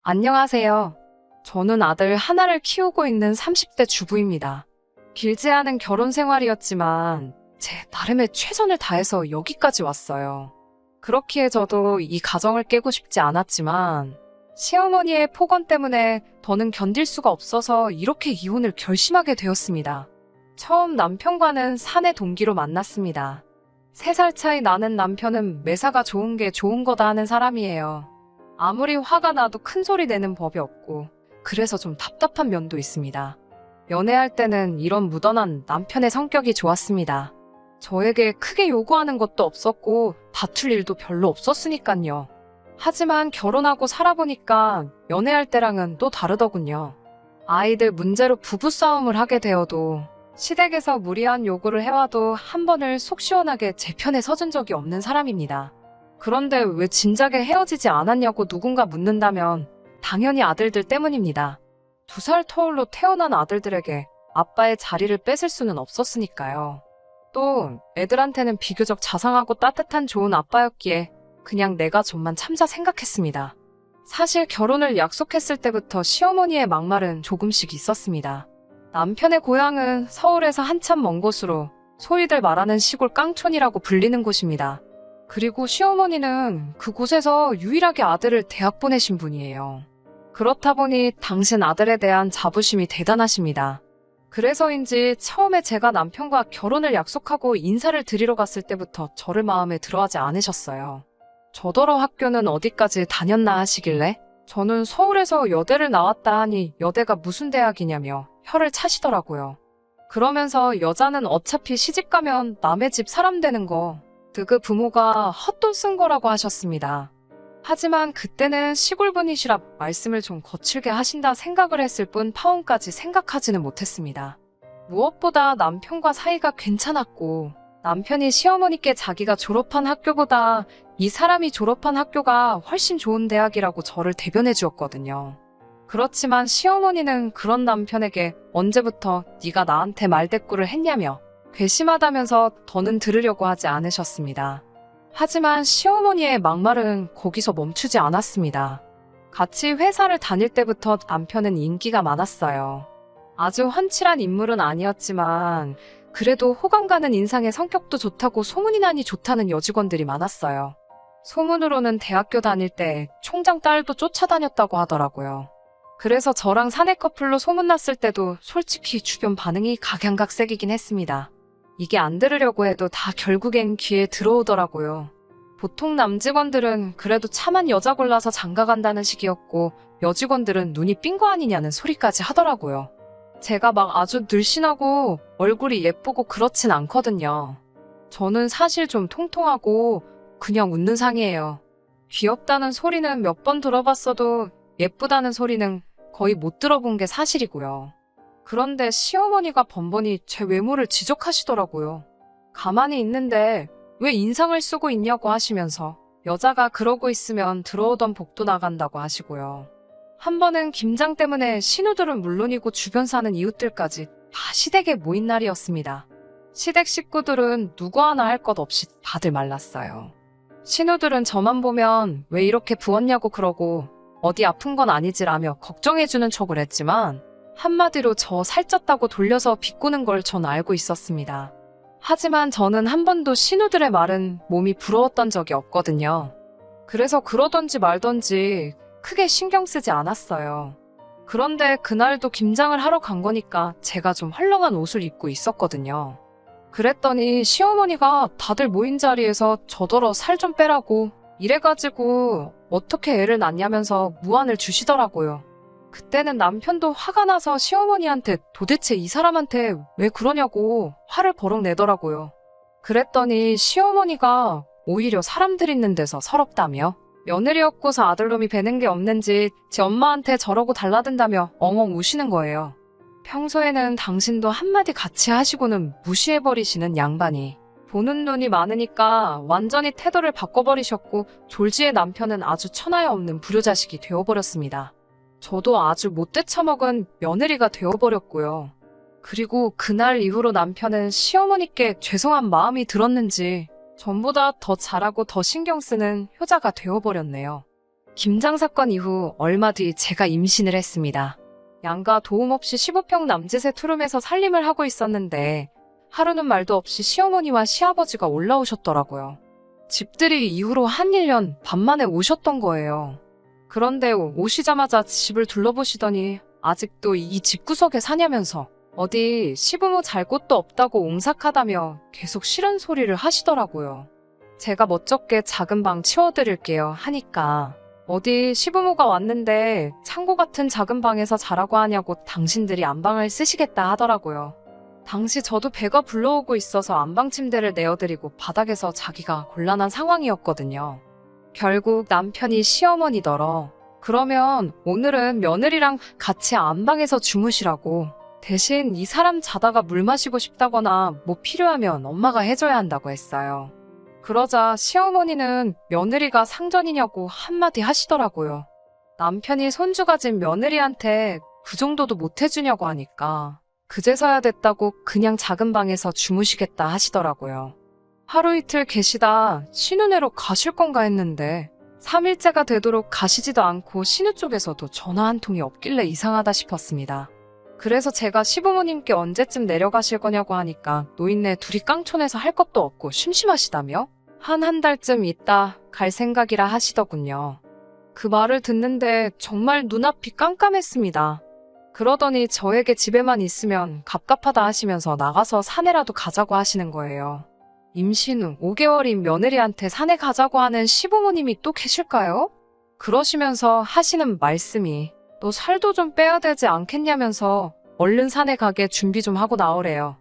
안녕하세요. 저는 아들 하나를 키우고 있는 30대 주부입니다. 길지 않은 결혼 생활이었지만 제 나름의 최선을 다해서 여기까지 왔어요. 그렇기에 저도 이 가정을 깨고 싶지 않았지만 시어머니의 폭언 때문에 더는 견딜 수가 없어서 이렇게 이혼을 결심하게 되었습니다. 처음 남편과는 사내 동기로 만났습니다. 3살 차이 나는 남편은 매사가 좋은 게 좋은 거다 하는 사람이에요. 아무리 화가 나도 큰 소리 내는 법이 없고 그래서 좀 답답한 면도 있습니다. 연애할 때는 이런 무던한 남편의 성격이 좋았습니다. 저에게 크게 요구하는 것도 없었고 다툴 일도 별로 없었으니까요. 하지만 결혼하고 살아보니까 연애할 때랑은 또 다르더군요. 아이들 문제로 부부싸움을 하게 되어도 시댁에서 무리한 요구를 해와도 한 번을 속 시원하게 제 편에 서준 적이 없는 사람입니다. 그런데 왜 진작에 헤어지지 않았냐고 누군가 묻는다면 당연히 아들들 때문입니다. 2살 터울로 태어난 아들들에게 아빠의 자리를 뺏을 수는 없었으니까요. 또 애들한테는 비교적 자상하고 따뜻한 좋은 아빠였기에 그냥 내가 좀만 참자 생각했습니다. 사실 결혼을 약속했을 때부터 시어머니의 막말은 조금씩 있었습니다. 남편의 고향은 서울에서 한참 먼 곳으로 소위들 말하는 시골 깡촌이라고 불리는 곳입니다. 그리고 시어머니는 그곳에서 유일하게 아들을 대학 보내신 분이에요. 그렇다 보니 당신 아들에 대한 자부심이 대단하십니다. 그래서인지 처음에 제가 남편과 결혼을 약속하고 인사를 드리러 갔을 때부터 저를 마음에 들어하지 않으셨어요. 저더러 학교는 어디까지 다녔나 하시길래 저는 서울에서 여대를 나왔다 하니 여대가 무슨 대학이냐며 혀를 차시더라고요. 그러면서 여자는 어차피 시집가면 남의 집 사람 되는 거 그 부모가 헛돈 쓴 거라고 하셨습니다. 하지만 그때는 시골분이시라 말씀을 좀 거칠게 하신다 생각을 했을 뿐 파혼까지 생각하지는 못했습니다. 무엇보다 남편과 사이가 괜찮았고 남편이 시어머니께 자기가 졸업한 학교보다 이 사람이 졸업한 학교가 훨씬 좋은 대학이라고 저를 대변해 주었거든요. 그렇지만 시어머니는 그런 남편에게 언제부터 네가 나한테 말대꾸를 했냐며 괘씸하다면서 더는 들으려고 하지 않으셨습니다. 하지만 시어머니의 막말은 거기서 멈추지 않았습니다. 같이 회사를 다닐 때부터 남편은 인기가 많았어요. 아주 훤칠한 인물은 아니었지만 그래도 호감 가는 인상의 성격도 좋다고 소문이 나니 좋다는 여직원들이 많았어요. 소문으로는 대학교 다닐 때 총장 딸도 쫓아다녔다고 하더라고요. 그래서 저랑 사내 커플로 소문났을 때도 솔직히 주변 반응이 각양각색이긴 했습니다. 이게 안 들으려고 해도 다 결국엔 귀에 들어오더라고요. 보통 남직원들은 그래도 참한 여자 골라서 장가간다는 식이었고 여직원들은 눈이 삔 거 아니냐는 소리까지 하더라고요. 제가 막 아주 늘씬하고 얼굴이 예쁘고 그렇진 않거든요. 저는 사실 좀 통통하고 그냥 웃는 상이에요. 귀엽다는 소리는 몇 번 들어봤어도 예쁘다는 소리는 거의 못 들어본 게 사실이고요. 그런데 시어머니가 번번이 제 외모를 지적하시더라고요. 가만히 있는데 왜 인상을 쓰고 있냐고 하시면서 여자가 그러고 있으면 들어오던 복도 나간다고 하시고요. 한 번은 김장 때문에 신우들은 물론이고 주변 사는 이웃들까지 다 시댁에 모인 날이었습니다. 시댁 식구들은 누구 하나 할 것 없이 다들 말랐어요. 신우들은 저만 보면 왜 이렇게 부었냐고 그러고 어디 아픈 건 아니지라며 걱정해주는 척을 했지만 한마디로 저 살쪘다고 돌려서 비꼬는 걸 전 알고 있었습니다. 하지만 저는 한 번도 신우들의 말은 몸이 부러웠던 적이 없거든요. 그래서 그러던지 말던지 크게 신경 쓰지 않았어요. 그런데 그날도 김장을 하러 간 거니까 제가 좀 헐렁한 옷을 입고 있었거든요. 그랬더니 시어머니가 다들 모인 자리에서 저더러 살 좀 빼라고 이래가지고 어떻게 애를 낳냐면서 무안을 주시더라고요. 그때는 남편도 화가 나서 시어머니한테 도대체 이 사람한테 왜 그러냐고 화를 버럭 내더라고요. 그랬더니 시어머니가 오히려 사람들 있는 데서 서럽다며 며느리 없고서 아들놈이 배는 게 없는지 제 엄마한테 저러고 달라든다며 엉엉 우시는 거예요. 평소에는 당신도 한마디 같이 하시고는 무시해버리시는 양반이 보는 눈이 많으니까 완전히 태도를 바꿔버리셨고 졸지의 남편은 아주 천하에 없는 불효자식이 되어버렸습니다. 저도 아주 못돼 처먹은 며느리가 되어버렸고요. 그리고 그날 이후로 남편은 시어머니께 죄송한 마음이 들었는지 전보다 더 잘하고 더 신경 쓰는 효자가 되어버렸네요. 김장 사건 이후 얼마 뒤 제가 임신을 했습니다. 양가 도움 없이 15평 남짓의 투룸에서 살림을 하고 있었는데 하루는 말도 없이 시어머니와 시아버지가 올라오셨더라고요. 집들이 이후로 한 1년 반 만에 오셨던 거예요. 그런데 오시자마자 집을 둘러보시더니 아직도 이 집구석에 사냐면서 어디 시부모 잘 곳도 없다고 옹삭하다며 계속 싫은 소리를 하시더라고요. 제가 멋쩍게 작은 방 치워드릴게요 하니까 어디 시부모가 왔는데 창고 같은 작은 방에서 자라고 하냐고 당신들이 안방을 쓰시겠다 하더라고요. 당시 저도 배가 불러오고 있어서 안방 침대를 내어드리고 바닥에서 자기가 곤란한 상황이었거든요. 결국 남편이 시어머니더러 그러면 오늘은 며느리랑 같이 안방에서 주무시라고 대신 이 사람 자다가 물 마시고 싶다거나 뭐 필요하면 엄마가 해줘야 한다고 했어요. 그러자 시어머니는 며느리가 상전이냐고 한마디 하시더라고요. 남편이 손주 가진 며느리한테 그 정도도 못 해주냐고 하니까 그제서야 됐다고 그냥 작은 방에서 주무시겠다 하시더라고요. 하루 이틀 계시다 신혼회로 가실 건가 했는데 3일째가 되도록 가시지도 않고 신우 쪽에서도 전화 한 통이 없길래 이상하다 싶었습니다. 그래서 제가 시부모님께 언제쯤 내려가실 거냐고 하니까 노인네 둘이 깡촌에서 할 것도 없고 심심하시다며 한 달쯤 있다 갈 생각이라 하시더군요. 그 말을 듣는데 정말 눈앞이 깜깜했습니다. 그러더니 저에게 집에만 있으면 갑갑하다 하시면서 나가서 산에라도 가자고 하시는 거예요. 임신 후 5개월인 며느리한테 산에 가자고 하는 시부모님이 또 계실까요? 그러시면서 하시는 말씀이 너 살도 좀 빼야 되지 않겠냐면서 얼른 산에 가게 준비 좀 하고 나오래요.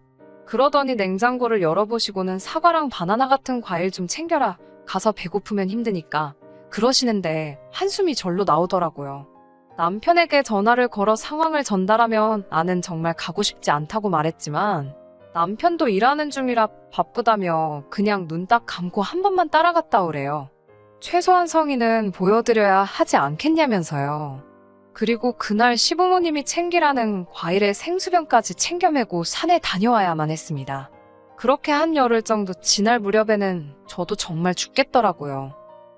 그러더니 냉장고를 열어보시고는 사과랑 바나나 같은 과일 좀 챙겨라. 가서 배고프면 힘드니까. 그러시는데 한숨이 절로 나오더라고요. 남편에게 전화를 걸어 상황을 전달하면 나는 정말 가고 싶지 않다고 말했지만 남편도 일하는 중이라 바쁘다며 그냥 눈 딱 감고 한 번만 따라갔다 오래요. 최소한 성의는 보여드려야 하지 않겠냐면서요. 그리고 그날 시부모님이 챙기라는 과일에 생수병까지 챙겨 메고 산에 다녀와야만 했습니다. 그렇게 한 열흘 정도 지날 무렵에는 저도 정말 죽겠더라고요.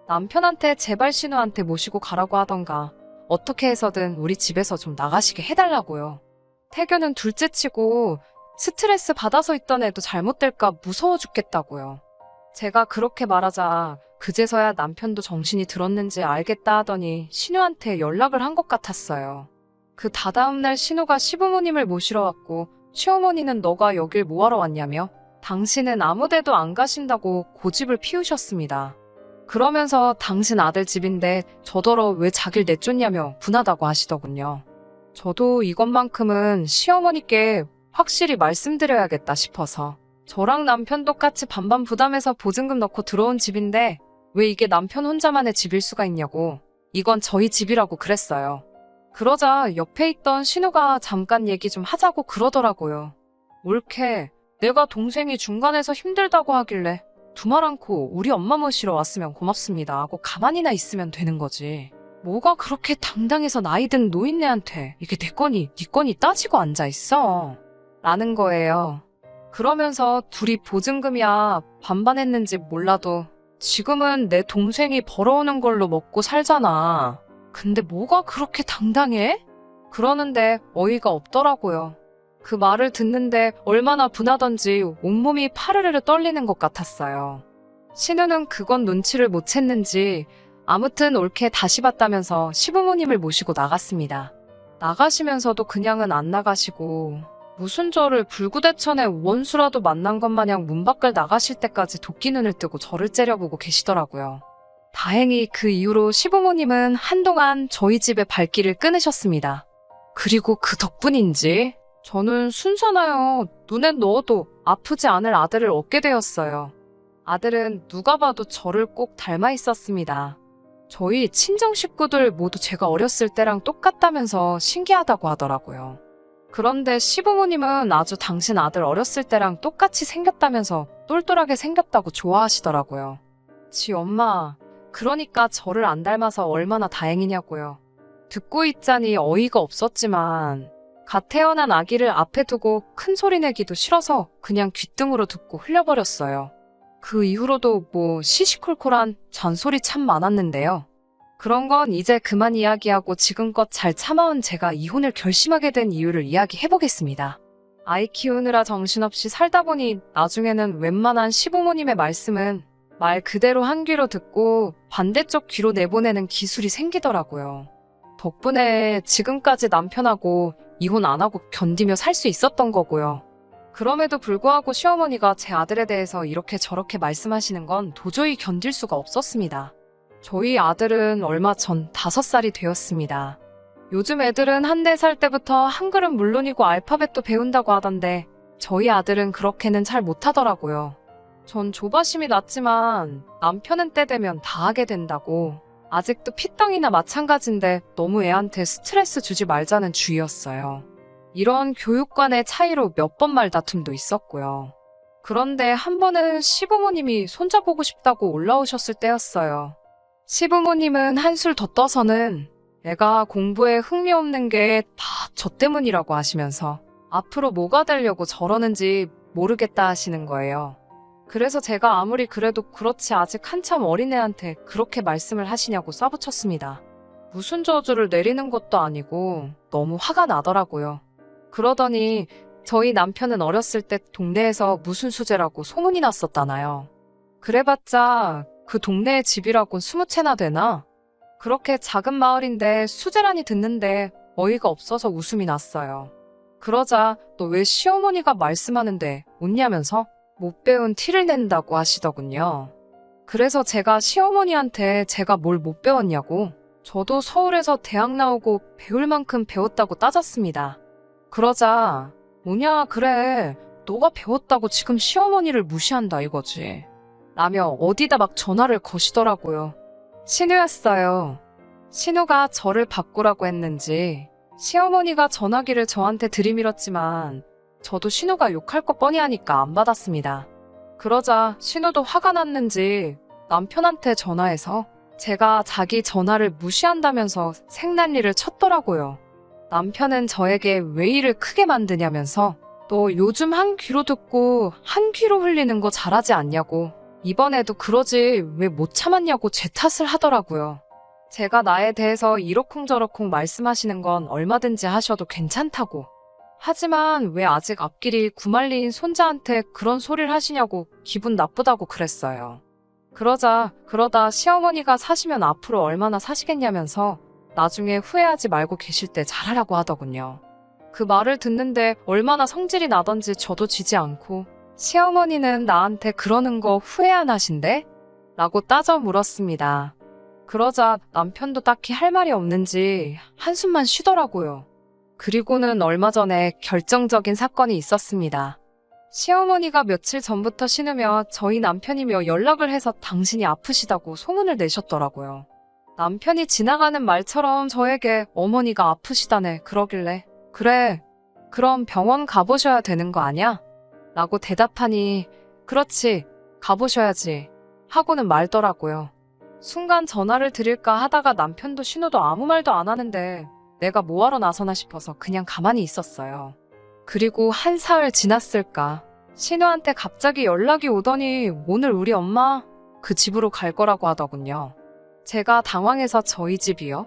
남편한테 제발 신우한테 모시고 가라고 하던가 어떻게 해서든 우리 집에서 좀 나가시게 해달라고요. 태교는 둘째치고 스트레스 받아서 있던 애도 잘못될까 무서워 죽겠다고요. 제가 그렇게 말하자 그제서야 남편도 정신이 들었는지 알겠다 하더니 신우한테 연락을 한 것 같았어요. 그 다다음 날 신우가 시부모님을 모시러 왔고 시어머니는 너가 여길 뭐하러 왔냐며 당신은 아무데도 안 가신다고 고집을 피우셨습니다. 그러면서 당신 아들 집인데 저더러 왜 자길 내쫓냐며 분하다고 하시더군요. 저도 이것만큼은 시어머니께 확실히 말씀드려야겠다 싶어서 저랑 남편 똑같이 반반 부담해서 보증금 넣고 들어온 집인데 왜 이게 남편 혼자만의 집일 수가 있냐고 이건 저희 집이라고 그랬어요. 그러자 옆에 있던 신우가 잠깐 얘기 좀 하자고 그러더라고요. 옳게 내가 동생이 중간에서 힘들다고 하길래 두말 않고 우리 엄마 모시러 왔으면 고맙습니다 하고 가만히나 있으면 되는 거지. 뭐가 그렇게 당당해서 나이든 노인네한테 이게 내 거니 네 거니 따지고 앉아있어 라는 거예요. 그러면서 둘이 보증금이야 반반했는지 몰라도 지금은 내 동생이 벌어오는 걸로 먹고 살잖아. 근데 뭐가 그렇게 당당해? 그러는데 어이가 없더라고요. 그 말을 듣는데 얼마나 분하던지 온몸이 파르르르 떨리는 것 같았어요. 신우는 그건 눈치를 못 챘는지 아무튼 옳게 다시 봤다면서 시부모님을 모시고 나갔습니다. 나가시면서도 그냥은 안 나가시고 무슨 저를 불구대천의 원수라도 만난 것 마냥 문 밖을 나가실 때까지 도끼눈을 뜨고 저를 째려보고 계시더라고요. 다행히 그 이후로 시부모님은 한동안 저희 집에 발길을 끊으셨습니다. 그리고 그 덕분인지 저는 순산하여 눈에 넣어도 아프지 않을 아들을 얻게 되었어요. 아들은 누가 봐도 저를 꼭 닮아 있었습니다. 저희 친정 식구들 모두 제가 어렸을 때랑 똑같다면서 신기하다고 하더라고요. 그런데 시부모님은 아주 당신 아들 어렸을 때랑 똑같이 생겼다면서 똘똘하게 생겼다고 좋아하시더라고요. 지 엄마, 그러니까 저를 안 닮아서 얼마나 다행이냐고요. 듣고 있자니 어이가 없었지만 갓 태어난 아기를 앞에 두고 큰 소리 내기도 싫어서 그냥 귓등으로 듣고 흘려버렸어요. 그 이후로도 뭐 시시콜콜한 잔소리 참 많았는데요. 그런 건 이제 그만 이야기하고 지금껏 잘 참아온 제가 이혼을 결심하게 된 이유를 이야기해보겠습니다. 아이 키우느라 정신없이 살다 보니 나중에는 웬만한 시부모님의 말씀은 말 그대로 한 귀로 듣고 반대쪽 귀로 내보내는 기술이 생기더라고요. 덕분에 지금까지 남편하고 이혼 안 하고 견디며 살 수 있었던 거고요. 그럼에도 불구하고 시어머니가 제 아들에 대해서 이렇게 저렇게 말씀하시는 건 도저히 견딜 수가 없었습니다. 저희 아들은 얼마 전 5살이 되었습니다. 요즘 애들은 한 4살 때부터 한글은 물론이고 알파벳도 배운다고 하던데 저희 아들은 그렇게는 잘 못하더라고요. 전 조바심이 났지만 남편은 때 되면 다 하게 된다고 아직도 피덩이나 마찬가지인데 너무 애한테 스트레스 주지 말자는 주의였어요. 이런 교육관의 차이로 몇 번 말다툼도 있었고요. 그런데 한 번은 시부모님이 손자보고 싶다고 올라오셨을 때였어요. 시부모님은 한술 더 떠서는 애가 공부에 흥미 없는 게 다 저 때문이라고 하시면서 앞으로 뭐가 되려고 저러는지 모르겠다 하시는 거예요. 그래서 제가 아무리 그래도 그렇지 아직 한참 어린애한테 그렇게 말씀을 하시냐고 쏴붙였습니다. 무슨 저주를 내리는 것도 아니고 너무 화가 나더라고요. 그러더니 저희 남편은 어렸을 때 동네에서 무슨 수재라고 소문이 났었다나요. 그래봤자 그 동네의 집이라곤 20채나 되나? 그렇게 작은 마을인데 수재라니 듣는데 어이가 없어서 웃음이 났어요. 그러자 너 왜 시어머니가 말씀하는데 웃냐면서 못 배운 티를 낸다고 하시더군요. 그래서 제가 시어머니한테 제가 뭘 못 배웠냐고 저도 서울에서 대학 나오고 배울 만큼 배웠다고 따졌습니다. 그러자 뭐냐 그래 너가 배웠다고 지금 시어머니를 무시한다 이거지 라며 어디다 막 전화를 거시더라고요. 신우였어요. 신우가 저를 바꾸라고 했는지 시어머니가 전화기를 저한테 들이밀었지만 저도 신우가 욕할 거 뻔히 하니까 안 받았습니다. 그러자 신우도 화가 났는지 남편한테 전화해서 제가 자기 전화를 무시한다면서 생난리를 쳤더라고요. 남편은 저에게 왜 일을 크게 만드냐면서 너 요즘 한 귀로 듣고 한 귀로 흘리는 거 잘하지 않냐고 이번에도 그러지 왜 못 참았냐고 제 탓을 하더라고요. 제가 나에 대해서 이러쿵저러쿵 말씀하시는 건 얼마든지 하셔도 괜찮다고. 하지만 왜 아직 앞길이 구말리인 손자한테 그런 소리를 하시냐고 기분 나쁘다고 그랬어요. 그러다 시어머니가 사시면 앞으로 얼마나 사시겠냐면서 나중에 후회하지 말고 계실 때 잘하라고 하더군요. 그 말을 듣는데 얼마나 성질이 나던지 저도 지지 않고 시어머니는 나한테 그러는 거 후회 안 하신대? 라고 따져 물었습니다. 그러자 남편도 딱히 할 말이 없는지 한숨만 쉬더라고요. 그리고는 얼마 전에 결정적인 사건이 있었습니다. 시어머니가 며칠 전부터 신으며 저희 남편이며 연락을 해서 당신이 아프시다고 소문을 내셨더라고요. 남편이 지나가는 말처럼 저에게 어머니가 아프시다네 그러길래 그래 그럼 병원 가보셔야 되는 거 아냐? 라고 대답하니 그렇지 가보셔야지 하고는 말더라고요. 순간 전화를 드릴까 하다가 남편도 신호도 아무 말도 안 하는데 내가 뭐하러 나서나 싶어서 그냥 가만히 있었어요. 그리고 한 사흘 지났을까 신우한테 갑자기 연락이 오더니 오늘 우리 엄마 그 집으로 갈 거라고 하더군요. 제가 당황해서 저희 집이요?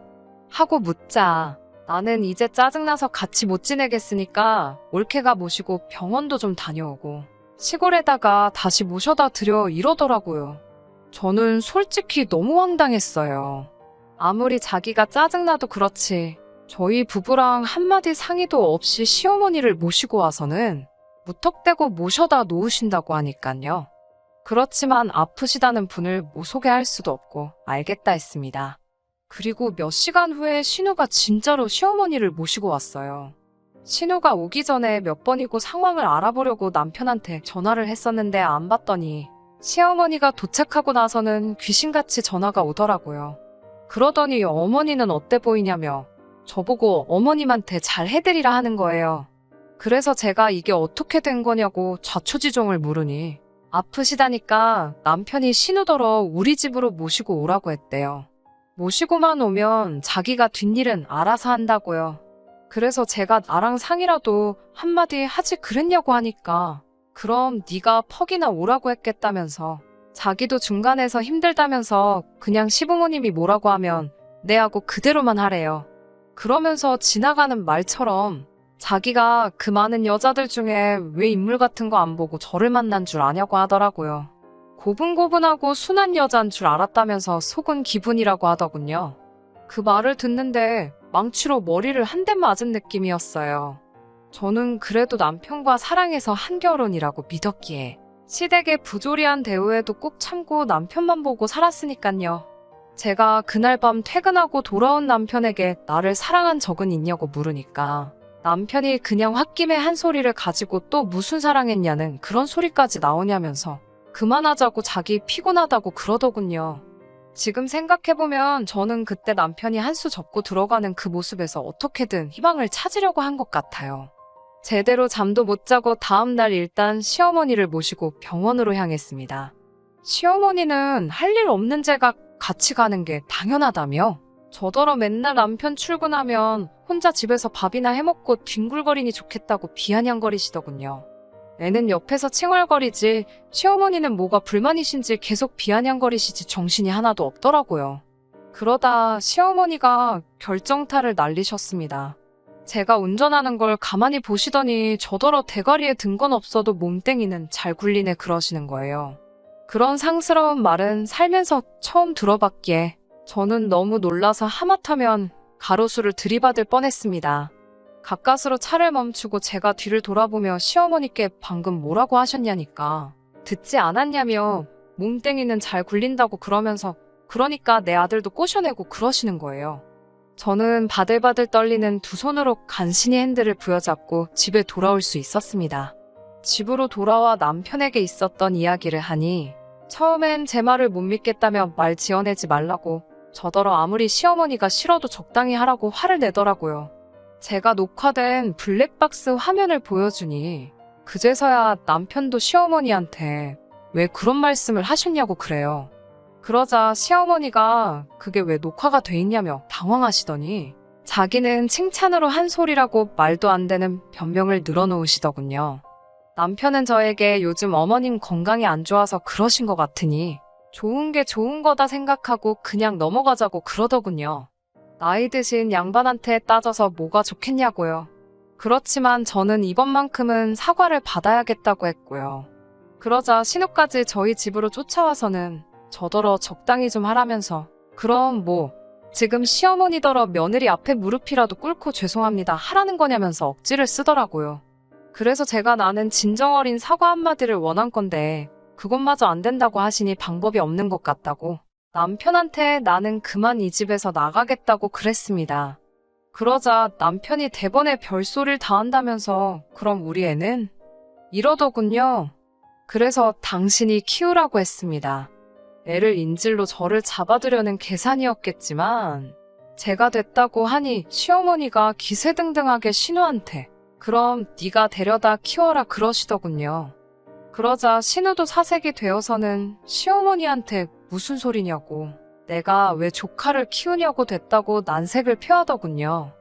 하고 묻자 나는 이제 짜증나서 같이 못 지내겠으니까 올케가 모시고 병원도 좀 다녀오고 시골에다가 다시 모셔다 드려 이러더라고요. 저는 솔직히 너무 황당했어요. 아무리 자기가 짜증나도 그렇지 저희 부부랑 한마디 상의도 없이 시어머니를 모시고 와서는 무턱대고 모셔다 놓으신다고 하니깐요. 그렇지만 아프시다는 분을 못 소개할 수도 없고 알겠다 했습니다. 그리고 몇 시간 후에 신우가 진짜로 시어머니를 모시고 왔어요. 신우가 오기 전에 몇 번이고 상황을 알아보려고 남편한테 전화를 했었는데 안 받더니 시어머니가 도착하고 나서는 귀신같이 전화가 오더라고요. 그러더니 어머니는 어때 보이냐며 저보고 어머님한테 잘 해드리라 하는 거예요. 그래서 제가 이게 어떻게 된 거냐고 좌초지종을 물으니 아프시다니까 남편이 신우더러 우리 집으로 모시고 오라고 했대요. 모시고만 오면 자기가 뒷일은 알아서 한다고요. 그래서 제가 나랑 상의라도 한마디 하지 그랬냐고 하니까 그럼 네가 퍽이나 오라고 했겠다면서 자기도 중간에서 힘들다면서 그냥 시부모님이 뭐라고 하면 네 하고 그대로만 하래요. 그러면서 지나가는 말처럼 자기가 그 많은 여자들 중에 왜 인물 같은 거 안 보고 저를 만난 줄 아냐고 하더라고요. 고분고분하고 순한 여잔 줄 알았다면서 속은 기분이라고 하더군요. 그 말을 듣는데 망치로 머리를 한 대 맞은 느낌이었어요. 저는 그래도 남편과 사랑해서 한결혼이라고 믿었기에 시댁의 부조리한 대우에도 꼭 참고 남편만 보고 살았으니깐요. 제가 그날 밤 퇴근하고 돌아온 남편에게 나를 사랑한 적은 있냐고 물으니까 남편이 그냥 홧김에 한 소리를 가지고 또 무슨 사랑했냐는 그런 소리까지 나오냐면서 그만하자고 자기 피곤하다고 그러더군요. 지금 생각해보면 저는 그때 남편이 한 수 접고 들어가는 그 모습에서 어떻게든 희망을 찾으려고 한 것 같아요. 제대로 잠도 못 자고 다음날 일단 시어머니를 모시고 병원으로 향했습니다. 시어머니는 할 일 없는 제가 같이 가는 게 당연하다며 저더러 맨날 남편 출근하면 혼자 집에서 밥이나 해먹고 뒹굴거리니 좋겠다고 비아냥거리시더군요. 애는 옆에서 칭얼거리지 시어머니는 뭐가 불만이신지 계속 비아냥거리시지 정신이 하나도 없더라고요. 그러다 시어머니가 결정타를 날리셨습니다. 제가 운전하는 걸 가만히 보시더니 저더러 대가리에 든 건 없어도 몸땡이는 잘 굴리네 그러시는 거예요. 그런 상스러운 말은 살면서 처음 들어봤기에 저는 너무 놀라서 하마터면 가로수를 들이받을 뻔했습니다. 가까스로 차를 멈추고 제가 뒤를 돌아보며 시어머니께 방금 뭐라고 하셨냐니까 듣지 않았냐며 몸땡이는 잘 굴린다고 그러면서 그러니까 내 아들도 꼬셔내고 그러시는 거예요. 저는 바들바들 떨리는 두 손으로 간신히 핸들을 부여잡고 집에 돌아올 수 있었습니다. 집으로 돌아와 남편에게 있었던 이야기를 하니 처음엔 제 말을 못 믿겠다며 말 지어내지 말라고 저더러 아무리 시어머니가 싫어도 적당히 하라고 화를 내더라고요. 제가 녹화된 블랙박스 화면을 보여주니 그제서야 남편도 시어머니한테 왜 그런 말씀을 하셨냐고 그래요. 그러자 시어머니가 그게 왜 녹화가 돼 있냐며 당황하시더니 자기는 칭찬으로 한 소리라고 말도 안 되는 변명을 늘어놓으시더군요. 남편은 저에게 요즘 어머님 건강이 안 좋아서 그러신 것 같으니 좋은 게 좋은 거다 생각하고 그냥 넘어가자고 그러더군요. 나이 드신 양반한테 따져서 뭐가 좋겠냐고요. 그렇지만 저는 이번만큼은 사과를 받아야겠다고 했고요. 그러자 신우까지 저희 집으로 쫓아와서는 저더러 적당히 좀 하라면서 그럼 뭐 지금 시어머니더러 며느리 앞에 무릎이라도 꿇고 죄송합니다 하라는 거냐면서 억지를 쓰더라고요. 그래서 제가 나는 진정 어린 사과 한마디를 원한 건데 그것마저 안 된다고 하시니 방법이 없는 것 같다고 남편한테 나는 그만 이 집에서 나가겠다고 그랬습니다. 그러자 남편이 대번에 별소리를 다 한다면서 그럼 우리 애는? 이러더군요. 그래서 당신이 키우라고 했습니다. 애를 인질로 저를 잡아두려는 계산이었겠지만 제가 됐다고 하니 시어머니가 기세등등하게 신우한테 그럼 네가 데려다 키워라 그러시더군요. 그러자 신우도 사색이 되어서는 시어머니한테 무슨 소리냐고 내가 왜 조카를 키우냐고 됐다고 난색을 표하더군요.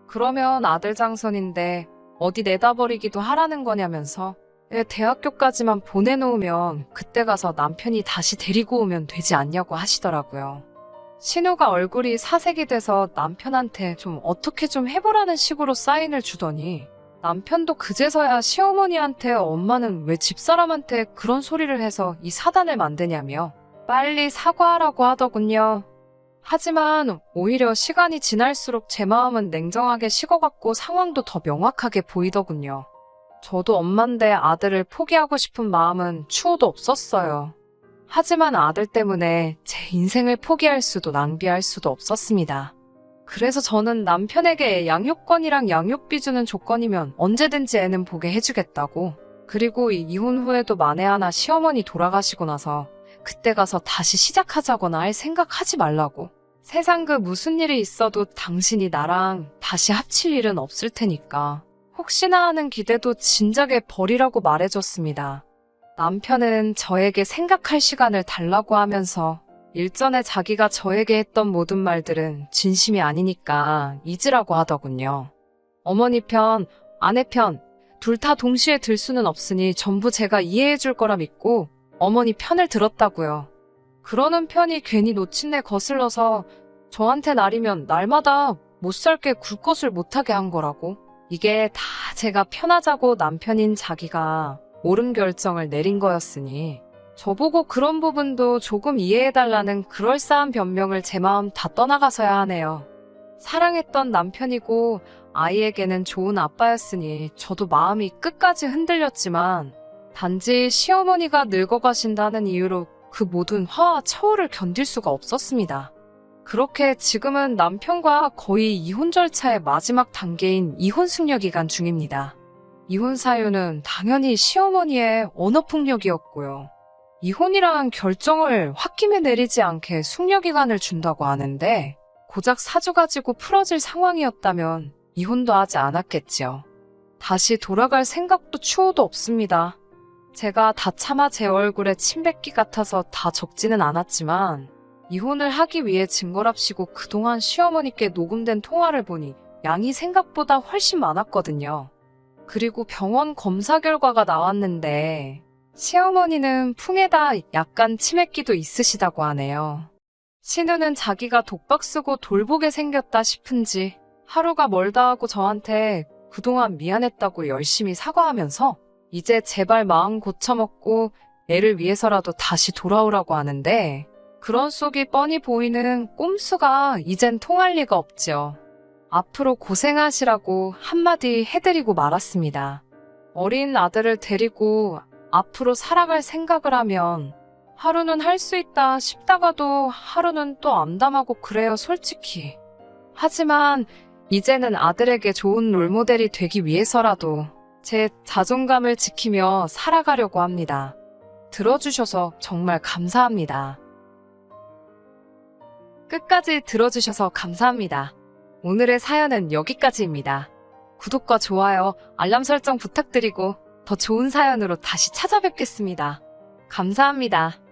그러면 아들 장선인데 어디 내다버리기도 하라는 거냐면서 애 대학교까지만 보내놓으면 그때 가서 남편이 다시 데리고 오면 되지 않냐고 하시더라고요. 신우가 얼굴이 사색이 돼서 남편한테 좀 어떻게 좀 해보라는 식으로 사인을 주더니 남편도 그제서야 시어머니한테 엄마는 왜 집사람한테 그런 소리를 해서 이 사단을 만드냐며 빨리 사과하라고 하더군요. 하지만 오히려 시간이 지날수록 제 마음은 냉정하게 식어갔고 상황도 더 명확하게 보이더군요. 저도 엄만데 아들을 포기하고 싶은 마음은 추호도 없었어요. 하지만 아들 때문에 제 인생을 포기할 수도 낭비할 수도 없었습니다. 그래서 저는 남편에게 양육권이랑 양육비 주는 조건이면 언제든지 애는 보게 해주겠다고. 그리고 이혼 후에도 만에 하나 시어머니 돌아가시고 나서 그때 가서 다시 시작하자거나 할 생각하지 말라고. 세상 그 무슨 일이 있어도 당신이 나랑 다시 합칠 일은 없을 테니까. 혹시나 하는 기대도 진작에 버리라고 말해줬습니다. 남편은 저에게 생각할 시간을 달라고 하면서 일전에 자기가 저에게 했던 모든 말들은 진심이 아니니까 잊으라고 하더군요. 어머니 편, 아내 편, 둘 다 동시에 들 수는 없으니 전부 제가 이해해 줄 거라 믿고 어머니 편을 들었다고요. 그러는 편이 괜히 놓친 내 거슬러서 저한테 날이면 날마다 못 살게 굴 것을 못하게 한 거라고. 이게 다 제가 편하자고 남편인 자기가 옳은 결정을 내린 거였으니 저보고 그런 부분도 조금 이해해달라는 그럴싸한 변명을 제 마음 다 떠나가서야 하네요. 사랑했던 남편이고 아이에게는 좋은 아빠였으니 저도 마음이 끝까지 흔들렸지만 단지 시어머니가 늙어가신다는 이유로 그 모든 화와 처우를 견딜 수가 없었습니다. 그렇게 지금은 남편과 거의 이혼 절차의 마지막 단계인 이혼 숙려 기간 중입니다. 이혼 사유는 당연히 시어머니의 언어폭력이었고요. 이혼이란 결정을 홧김에 내리지 않게 숙려 기간을 준다고 하는데 고작 사주 가지고 풀어질 상황이었다면 이혼도 하지 않았겠지요. 다시 돌아갈 생각도 추호도 없습니다. 제가 다 참아 제 얼굴에 침 뱉기 같아서 다 적지는 않았지만 이혼을 하기 위해 증거랍시고 그동안 시어머니께 녹음된 통화를 보니 양이 생각보다 훨씬 많았거든요. 그리고 병원 검사 결과가 나왔는데 시어머니는 풍에다 약간 치매기도 있으시다고 하네요. 신우는 자기가 독박 쓰고 돌보게 생겼다 싶은지 하루가 멀다 하고 저한테 그동안 미안했다고 열심히 사과하면서 이제 제발 마음 고쳐먹고 애를 위해서라도 다시 돌아오라고 하는데 그런 속이 뻔히 보이는 꼼수가 이젠 통할 리가 없죠. 앞으로 고생하시라고 한마디 해드리고 말았습니다. 어린 아들을 데리고 앞으로 살아갈 생각을 하면 하루는 할 수 있다 싶다가도 하루는 또 암담하고 그래요, 솔직히. 하지만 이제는 아들에게 좋은 롤모델이 되기 위해서라도 제 자존감을 지키며 살아가려고 합니다. 들어주셔서 정말 감사합니다. 끝까지 들어주셔서 감사합니다. 오늘의 사연은 여기까지입니다. 구독과 좋아요, 알람 설정 부탁드리고 더 좋은 사연으로 다시 찾아뵙겠습니다. 감사합니다.